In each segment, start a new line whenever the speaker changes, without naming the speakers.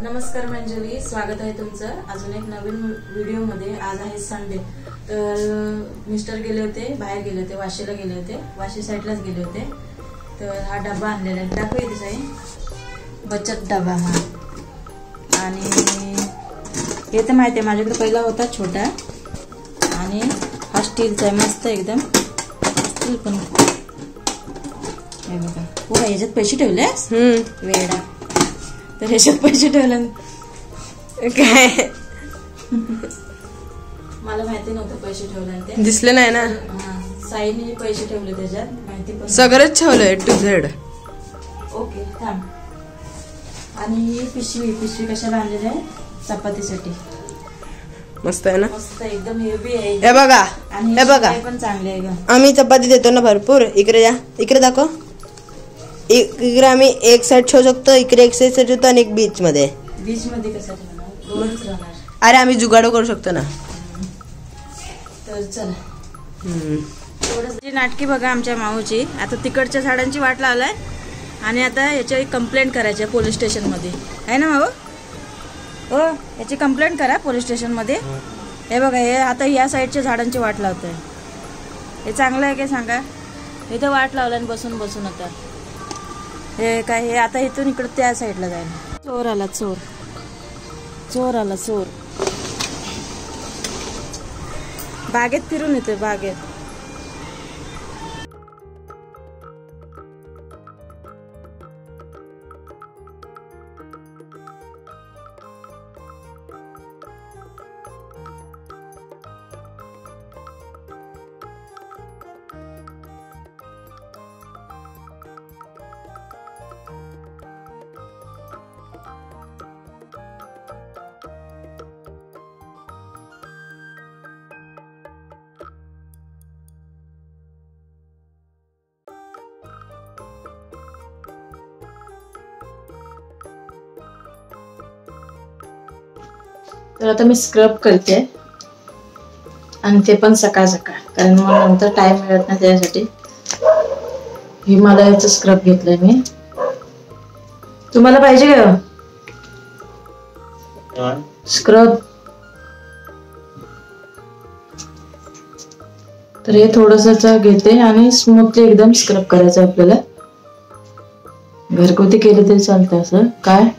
नमस्कार मंजुली, स्वागत आहे तुमचं अजून एक नवीन व्हिडिओ मध्ये। आज आहे संडे, तर मिस्टर गेले होते, बाहेर गेले होते, वाशीला गेले होते, वाशी साईडलाच गेले होते। तर हा डबा आणलेला आहे, दाखव इथे साई, बचत डबा हा। आणि हे तर माहिती आहे माझ्याकडे पहिला होता छोटा, आणि हा स्टीलचा आहे, मस्त एकदम स्टील पण। हे बघा, हो याच्यात पैसे ठेवलेस वेडा, तर ह्याच्यात पैसे ठेवले काय मला माहिती नव्हतं पैसे ठेवले ते,
दिसले नाही ना।
साईने पैसे ठेवले त्याच्यात, माहिती पण
सगळंच ठेवलंय टू झेड।
ओके थांब। आणि ही पिशवी कशाला आणलेली आहे? चपातीसाठी।
मस्त आहे ना,
मस्त एकदम हेवी आहे।
हे बघा,
आणि
हे बघा
पण चांगले आहे ग।
आम्ही चपाती देतो ना भरपूर। इकडे जा, इकडे दाखव। इकडे आम्ही एक साइड ठेवू शकतो, इकडे एक साइड ठेवतो, आणि एक बीच मध्ये
कसं ठेवणार? दोनच राहणार।
अरे आम्ही जुगाडो करू शकतो ना।
तर चला थोडंसं नाटकी बघा आमच्या माऊची। आता तिकडच्या झाडांची वाट लावलाय, आणि आता याची कंप्लेंट करायची आहे पोलीस स्टेशन मध्ये, आहे ना माऊ? हो, याची कंप्लेंट करा पोलीस स्टेशन मध्ये। हे बघा, हे आता या साईडच्या झाडांची वाट लावतोय। हे चांगलं आहे काय सांगा? इथं वाट लावलाय बसून बसून। आता हे काय, हे आता इथून इकडे त्या साईडला जायला। चोर आला, चोर आला, चोर बागेत फिरून येतोय, बागेत। तर आता मी स्क्रब करते, आणि ते पण सकाळ सकाळ, कारण मला नंतर टाइम मिळत नाही त्यासाठी। हिमालयाचं स्क्रब घेतलंय मी। तुम्हाला पाहिजे का स्क्रब? तर हे थोडंसं घेते, आणि स्मूथली एकदम स्क्रब करायचं आपल्याला। घरगुती केलं तरी चालतं असं काय।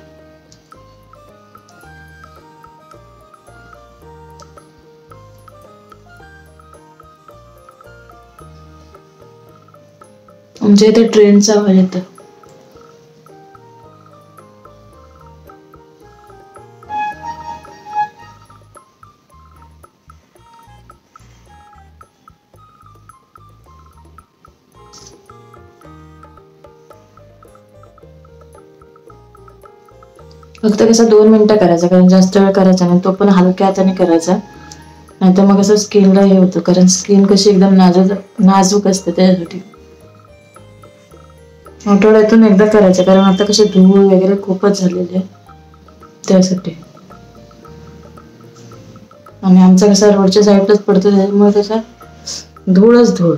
आमच्या इथे ट्रेनचा आवाज येतो। फक्त कसं 2 मिनिटं करायचं, कारण जास्त वेळ करायचा नाही, तो पण हलक्या हाताने करायचा, नाहीतर मग असं स्किनला हे होतं, कारण स्किन कशी एकदम नाजूक असते त्यासाठी। आठवड्यातून एकदा करायचं, कारण आता कसे धूळ वगैरे खूपच झालेले त्यासाठी। आणि आमचा कसा रोडच्या साईडलाच पडतो, त्याच्यामुळे कसा धूळच धूळ।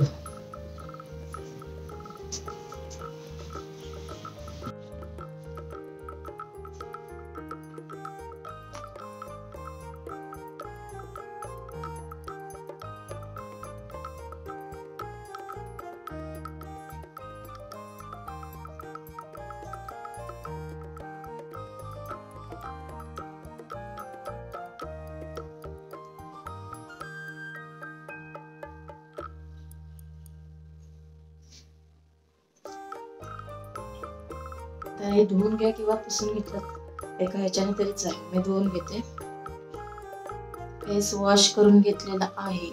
तर हे धुवून घ्या किंवा पुसून घेतलं एका ह्याच्याने तरी चालेल. मी धुवून घेते. फेस वॉश करून घेतलेला आहे.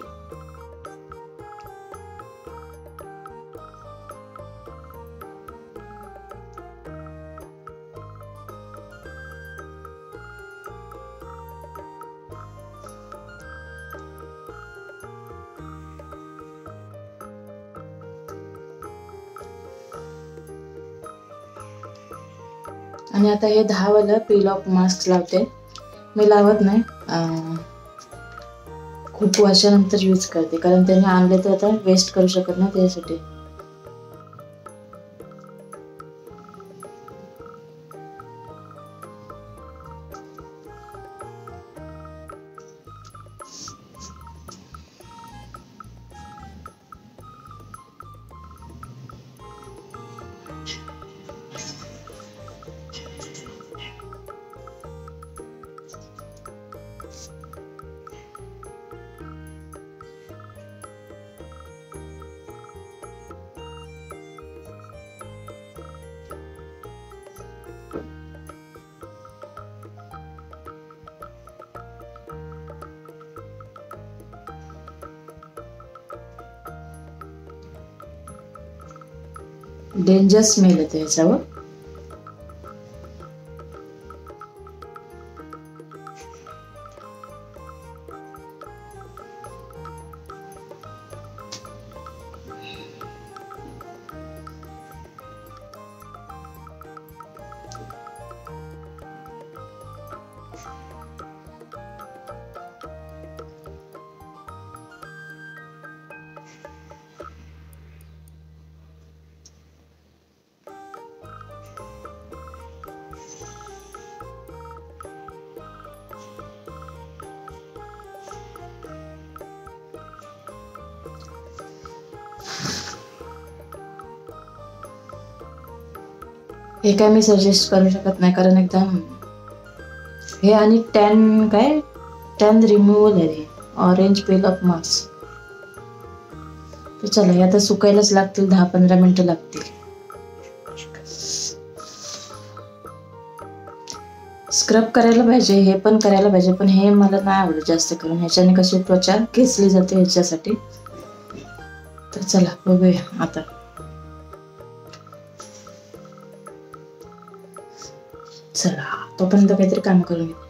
आणि आता हे 10 वाला पील ऑफ मास्क लावते. मी लावत नाही, खूप वर्षानंतर यूज करते, कारण त्यांनी आणले तर आता वेस्ट करू शकत नाही त्यासाठी. डेंजर स्मेल येते ह्याच्यावर. हे काय मी सजेस्ट करू शकत नाही, कारण एकदम हे आणि टॅन रिमूव्हल आहे. Orange peel of mask. तर चला, हे आता सुकायलाच लागतील, 10-15 मिनिटं लागतील. स्क्रब करायला पाहिजे, हे पण करायला पाहिजे, पण हे मला नाही आवडत जास्त करून. ह्याच्याने कशी त्वचा खेचली जाते ह्याच्यासाठी. तर चला बघूया आता. चला तोपर्यंत काहीतरी काम करून घेऊ.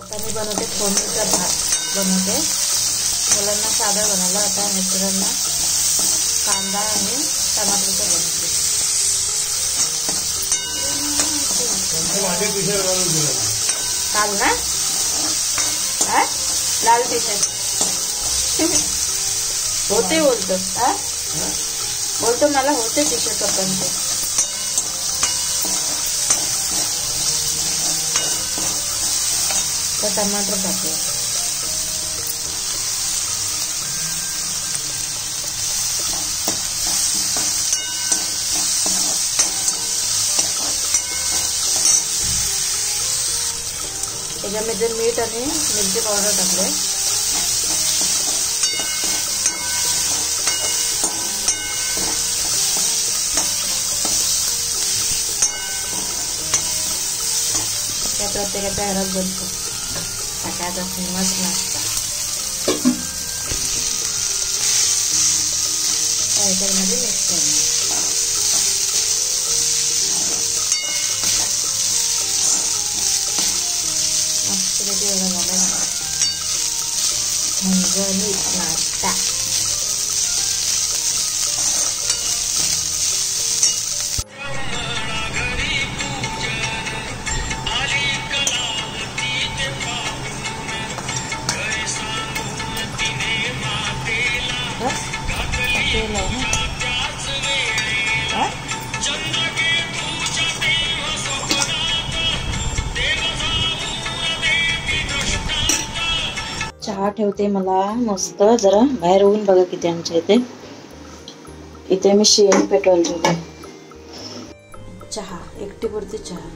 आता मी बनवते फोडणीचा भात बनवते. मुलांना साधा बनवला, आता मिस्टरांना कांदा आणि टमाटरचा बनवते. काल ना लाल टी शर्ट होते बोलतो मला होते टी शर्ट पण ते. टमाटर टाकले. त्याच्यामध्ये मीठ आणि मिरची पावडर टाकले. त्या प्रत्येकाच्या घरात बनतो सकाळचा फेमस नाश्ता. त्याच्यामध्ये मिक्स करणं. मस्तपैकी एवढा झाला झणझणीत नाश्ता. चहा ठेवते मला मस्त. जरा बाहेर ऊन बघा किती आमच्या इथे. इथे मी शेण पेटवायला ठेवते. चहा एकटी पुरते चहा.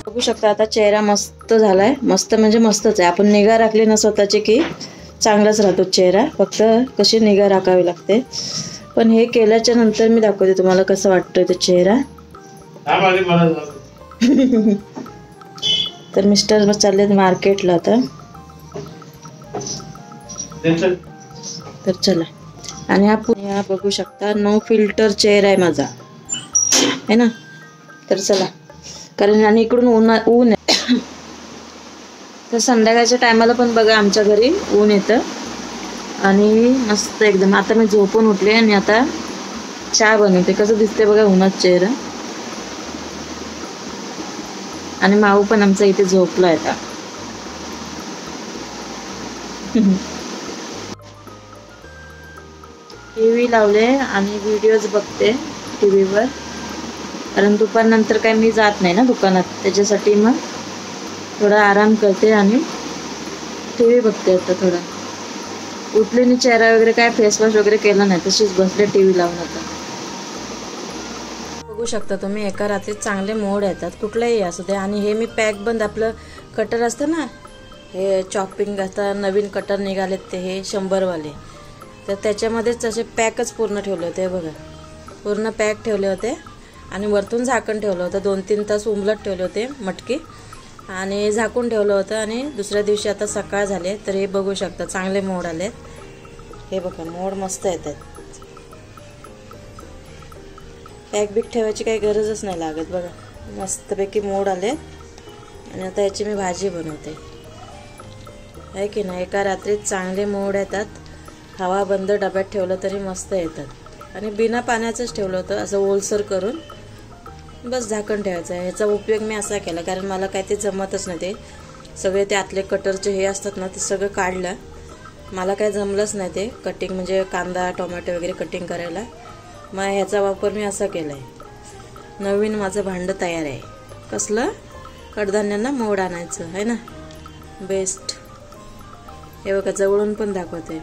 बघू शकता आता चेहरा मस्त झालाय. मस्त म्हणजे मस्तच आहे. आपण निगा राखली ना स्वतःची की चांगलाच राहतो चेहरा. फक्त कशी निगा राखावी लागते. पण हे केल्याच्या नंतर मी दाखवते तुम्हाला कसं वाटतोय तो चेहरा. तर मिस्टर चाललेत मार्केटला आता. तर चला. आणि हा बघू शकता नो फिल्टर चेहरा आहे माझा है ना. तर चला. कारण आणि इकडून ऊन आहे. तर संध्याकाळच्या टायमाला पण बघा आमच्या घरी ऊन येतं. आणि मस्त एकदम. आता मी झोपून उठले आणि आता चहा बनवते. कसं दिसते बघा उन्हात चेहरा. आणि माऊ पण आमचा इथे झोपला आता. टीव्ही लावले आणि व्हिडिओज बघते टीव्हीवर. कारण दुपारनंतर काय मी जात नाही ना दुकानात. त्याच्यासाठी मग थोडा आराम करते आणि टीव्ही बघते. आता थोडा उठले आणि चेहरा वगैरे काय फेसवॉश वगैरे केला नाही. तशीच बसले टीव्ही लावून. आता बघू शकता तुम्ही एका रात्रीत चांगले मोड येतात कुठलाही असू दे. आणि हे मी पॅक बंद आपलं कटर असतं ना, हे चॉपिंग आता नवीन कटर निघालेत ते हे 100वाले. तर त्याच्यामध्येच असे पॅकच पूर्ण ठेवले होते बघा. पूर्ण पॅक ठेवले होते आणि वरतून झाकण ठेवलं होतं. 2-3 तास उमलत ठेवले होते मटकी आणि झाकून ठेवलं होतं. आणि दुसऱ्या दिवशी आता सकाळ झाले तर हे बघू शकता चांगले मोड आलेत. हे बघा मोड मस्त येतात. पॅक बिक ठेवायची काही गरजच नाही लागत बघा. मस्तपैकी मोड आले. आणि आता याची मी भाजी बनवते आहे की नाही. एका रात्रीत चांगले मोड येतात. हवा बंद डब्यात ठेवलं तरी मस्त येतात. आणि बिना पाण्याचंच ठेवलं होतं असं ओलसर करून. बस झाकण ठेवायचं आहे. ह्याचा उपयोग मी असा केला कारण मला काय ते जमतच नाही. ते सगळे ते आतले कटरचे हे असतात ना ते सगळं काढलं. मला काय जमलंच नाही ते कटिंग म्हणजे कांदा टोमॅटो वगैरे कटिंग करायला. मग ह्याचा वापर मी असा केला आहे. नवीन माझं भांडं तयार आहे. कसलं कडधान्यांना मोड आणायचं आहे ना. बेस्ट. हे बघा जवळून पण दाखवते.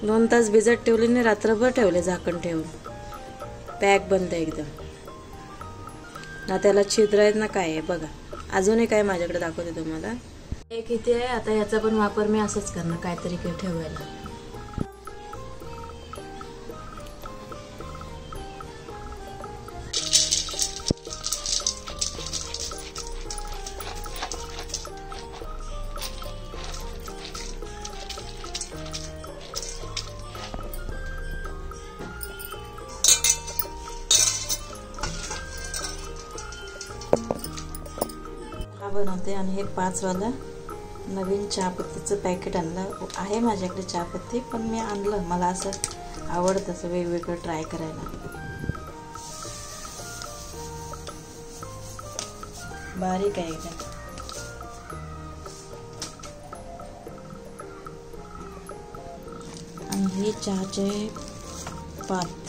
2 तास भिजत ठेवले आणि रात्रभर ठेवले झाकण ठेवून. पॅक बंद एकदम ना. त्याला छिद्र आहेत ना काय आहे बघा. अजूनही काय माझ्याकडे दाखवते तुम्हाला. एक इथे आहे. आता याचा पण वापर मी असंच करणार काहीतरी ठेवायला. बनवते आणि हे 5 वाला नवीन चहापत्तीचं पॅकेट आणलं आहे माझ्याकडे चहापत्ती, पण मी आणलं, मला असं आवडतं असं वेगवेगळं ट्राय करायला. बारीक आहे एकदम. आणि हे चहाचे पात.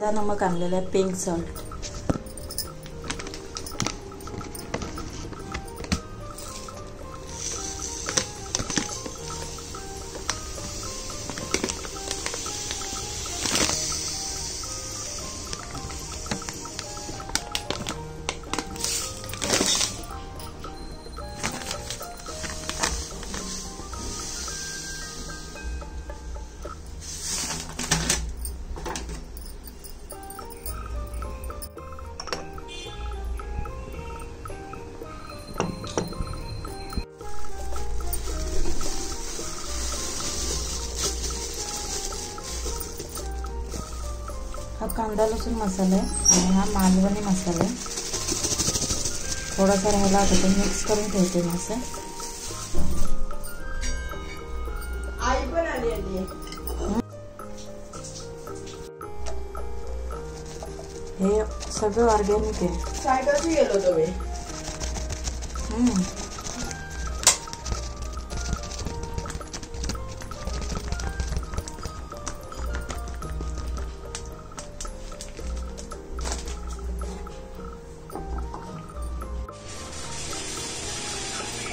साधा नमक आणलेला आहे, पिंक सॉल्ट. हा कांदा लसूण मसाला आहे आणि हा मालवणी मसाला आहे. थोडासा राहिला होता तो मिक्स करून ठेवते मी असं.
आई पण आली.
हे सगळं ऑर्गॅनिक आहे.
सायकलची गेलो होतो मी.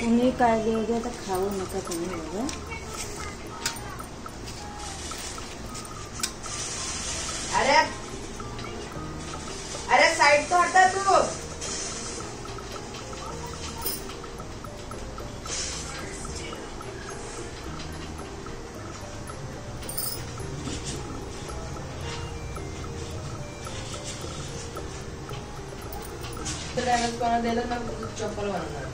तुम्ही काय देऊ दे आता, खाऊ नका तुम्ही एवढं.
अरे अरे साइड तो हटा तू. कोणा दिलं ना चप्पल वाढणार.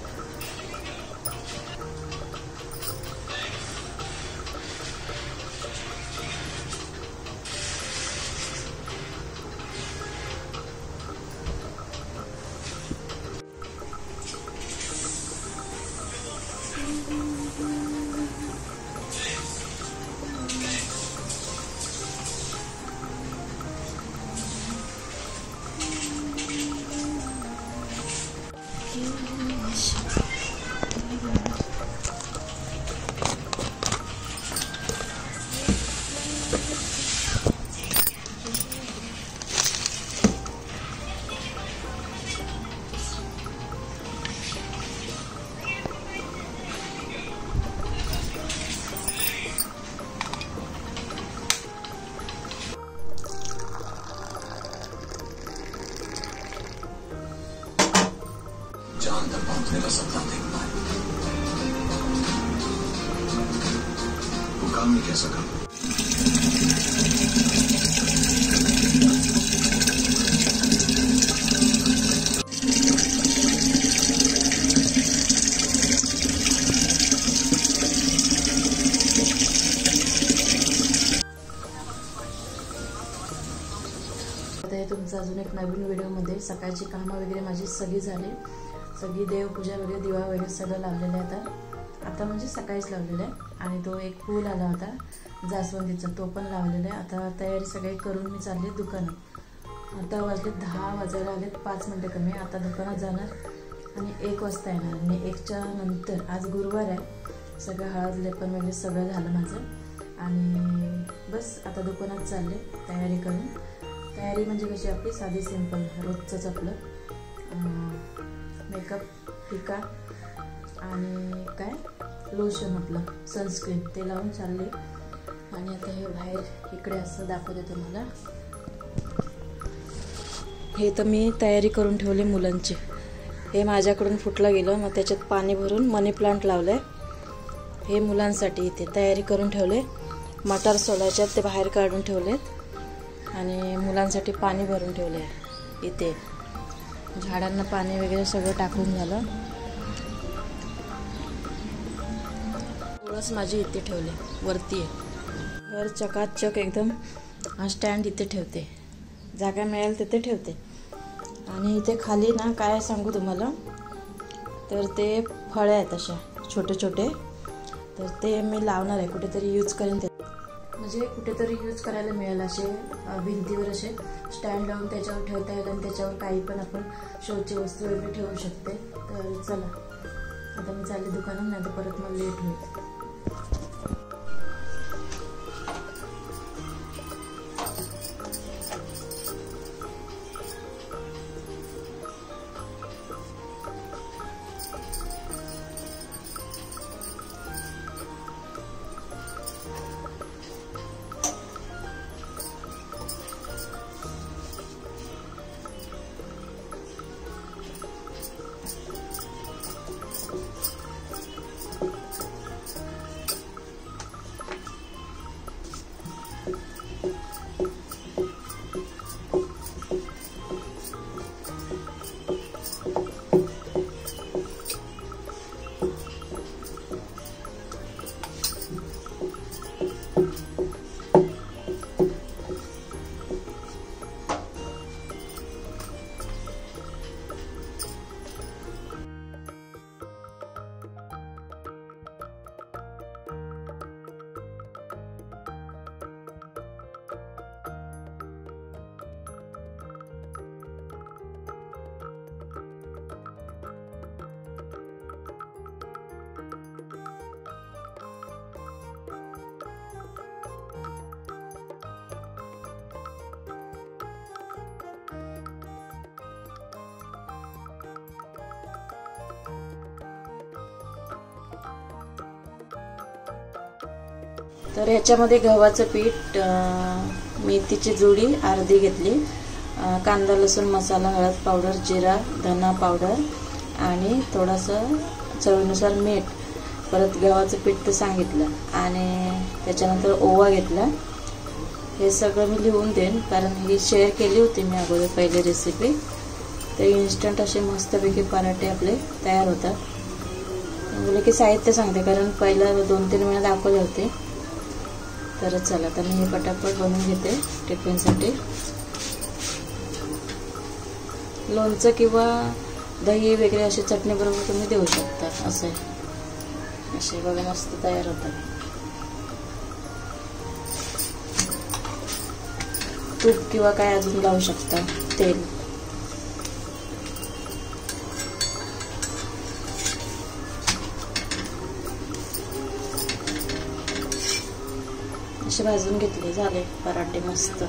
मेरा सपना देखना है, वो काम नहीं कह सका.
तुमचं अजून एक नवीन व्हिडिओमध्ये. सकाळची कामं वगैरे माझी सगळी झाली, सगळी देवपूजा वगैरे दिवा वगैरे सगळं लावलेलं आहे. आता म्हणजे सकाळीच लावलेलं आहे. आणि तो एक फूल आला होता जास्वंदीचा, तो पण लावलेला आहे. आता तयारी सगळी करून मी चालले दुकानात. आता वाजले 10 वाजायला आलेत, 5 मिनटं कमी. आता दुकानात जाणार आणि 1 वाजता येणार. आणि 1च्या नंतर, आज गुरुवार आहे, सगळं हळद लेपन वगैरे सगळं झालं माझं. आणि बस आता दुकानात चालले तयारी करून. तयारी म्हणजे कशी आपली साधी सिंपल रोजचंच आपलं मेकअप, टिका आणि काय लोशन, आपलं सनस्क्रीन, ते लावून चालले. आणि आता हे बाहेर इकडे असं दाखवते तुम्हाला. हे तर मी तयारी करून ठेवले मुलांची. हे माझ्याकडून फुटलं गेलं, मग त्याच्यात पाणी भरून मनी प्लांट लावलं आहे. हे मुलांसाठी इथे तयारी करून ठेवले. मटार सोलायच्यात, ते बाहेर काढून ठेवलेत. आणि मुलांसाठी पाणी भरून ठेवले आहे इथे. झाडांना पाणी वगैरे सगळं टाकून झालं. तुळस माझी इथे ठेवले, वरती आहे. घर चकाचक एकदम. हा स्टँड इथे ठेवते, जागा मिळेल तिथे ठेवते. आणि इथे खाली ना काय सांगू तुम्हाला, तर ते फळे आहेत अशा छोटे छोटे, तर ते मी लावणार आहे, कुठेतरी यूज करेन ते. म्हणजे कुठेतरी यूज करायला मिळेल. असे भिंतीवर असे स्टँड लावून त्याच्यावर ठेवता येईल आणि त्याच्यावर काही पण आपण शोची वस्तू वगैरे ठेवू शकते. तर चला आता मी चालले दुकानात, नाही तर परत मला लेट होईल. तर ह्याच्यामध्ये गव्हाचं पीठ, मेथीची जुडी अर्धी घेतली, कांदा लसूण मसाला, हळद पावडर, जिरा धना पावडर आणि थोडंसं चवीनुसार मीठ, परत गव्हाचं पीठ तर सांगितलं आणि त्याच्यानंतर ओवा घेतला. हे सगळं मी लिहून देईन कारण ही शेअर केली होती मी अगोदर पहिली रेसिपी. तर इन्स्टंट असे मस्तपैकी पराठे आपले तयार होतात. बोले की साहित्य सांगते कारण पहिला 2-3 वेळा दाखवले होते. तर चला तर मी हे पटापट बनवून घेते टिफिनसाठी. लोणचं किंवा दही वगैरे अशी चटणी बरोबर तुम्ही देऊ शकता. असे बघा मस्त तयार होतात. तूप किंवा काय अजून लावू शकता, तेल. असे भाजून घेतले, झाले पराठे मस्त.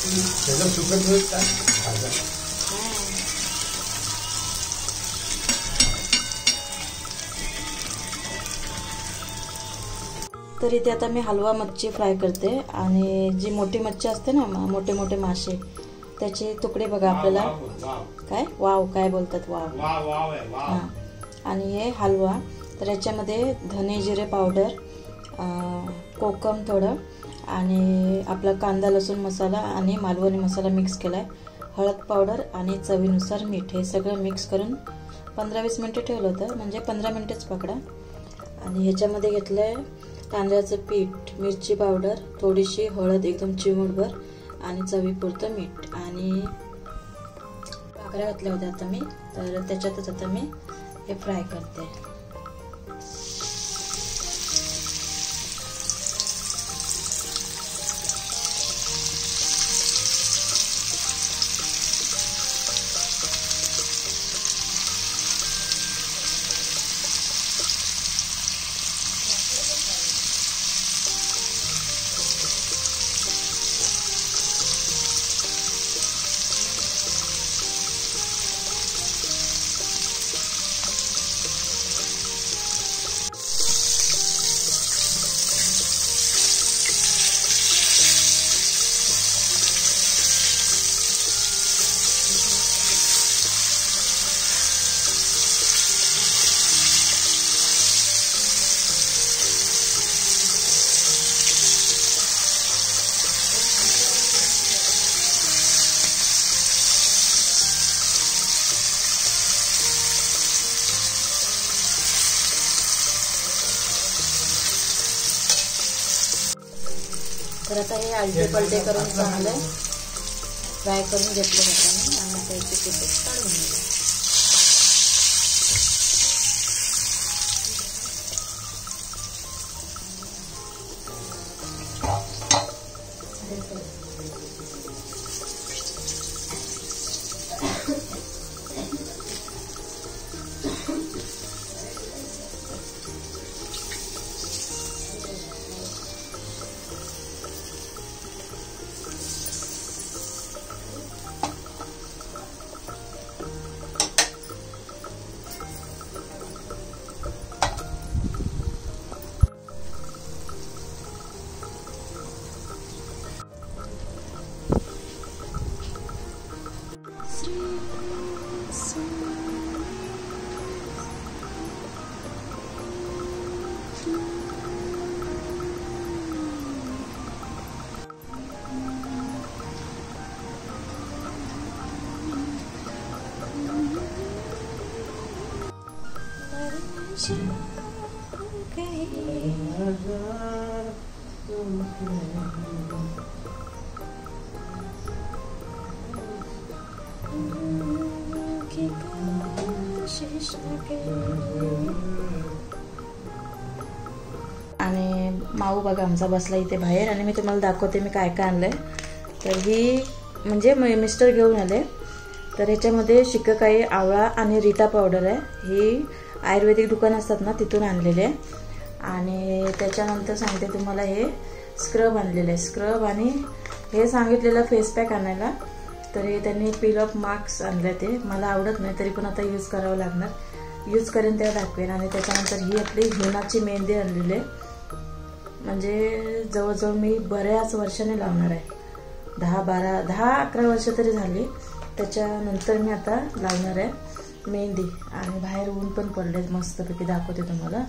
त्याचं सुकट होईल का भाजा?
तर इथे आता मी हलवा मच्छी फ्राय करते आणि जी मोठी मच्छी असते ना मोठे मोठे मासे त्याचे तुकडे बघा आपल्याला काय वाव काय बोलतात वाव हां आणि हे हलवा तर याच्यामध्ये धने जिरे पावडर कोकम थोडं आणि आपला कांदा लसूण मसाला आणि मालवणी मसाला मिक्स केला आहे हळद पावडर आणि चवीनुसार मीठ हे सगळं मिक्स करून 15-20 मिनटं ठेवलं होतं म्हणजे 15 मिनटेच पकडा आणि ह्याच्यामध्ये घेतलं आहे तांदळाचं पीठ मिरची पावडर थोडीशी हळद एकदम चिमूटभर आणि चवीपुरतं मीठ आणि भाकऱ्या घातल्या होत्या आता मी तर त्याच्यातच आता मी हे फ्राय करते तर आता हे आलटे पलटे करून चांगलं फ्राय करून घेतलं जातं आणि आता याची पीसेस काढून घ्यायचे आणि माऊ बघा आमचा बसला इथे बाहेर आणि मी तुम्हाला दाखवते मी काय काय आणलंय तर ही म्हणजे मिस्टर घेऊन आले तर ह्याच्यामध्ये शिकाकाई आवळा आणि रीता पावडर आहे ही आयुर्वेदिक दुकान असतात ना तिथून आणलेले आहे आणि त्याच्यानंतर सांगते तुम्हाला हे स्क्रब आणलेलं आहे स्क्रब आणि हे सांगितलेलं फेस पॅक आणायला तर हे त्यांनी पील ऑफ मार्क्स आणलं ते मला आवडत नाही तरी पण आता यूज करावं लागणार यूज करेन तेव्हा दाखवेन आणि त्याच्यानंतर ही आपली हिनाची मेहंदी आणलेली आहे म्हणजे जवळजवळ मी बऱ्याच वर्षाने लावणार आहे 10-11 वर्ष तरी झाली त्याच्यानंतर मी आता लावणार आहे मेहंदी आणि बाहेर ऊन पण पडले मस्तपैकी दाखवते तुम्हाला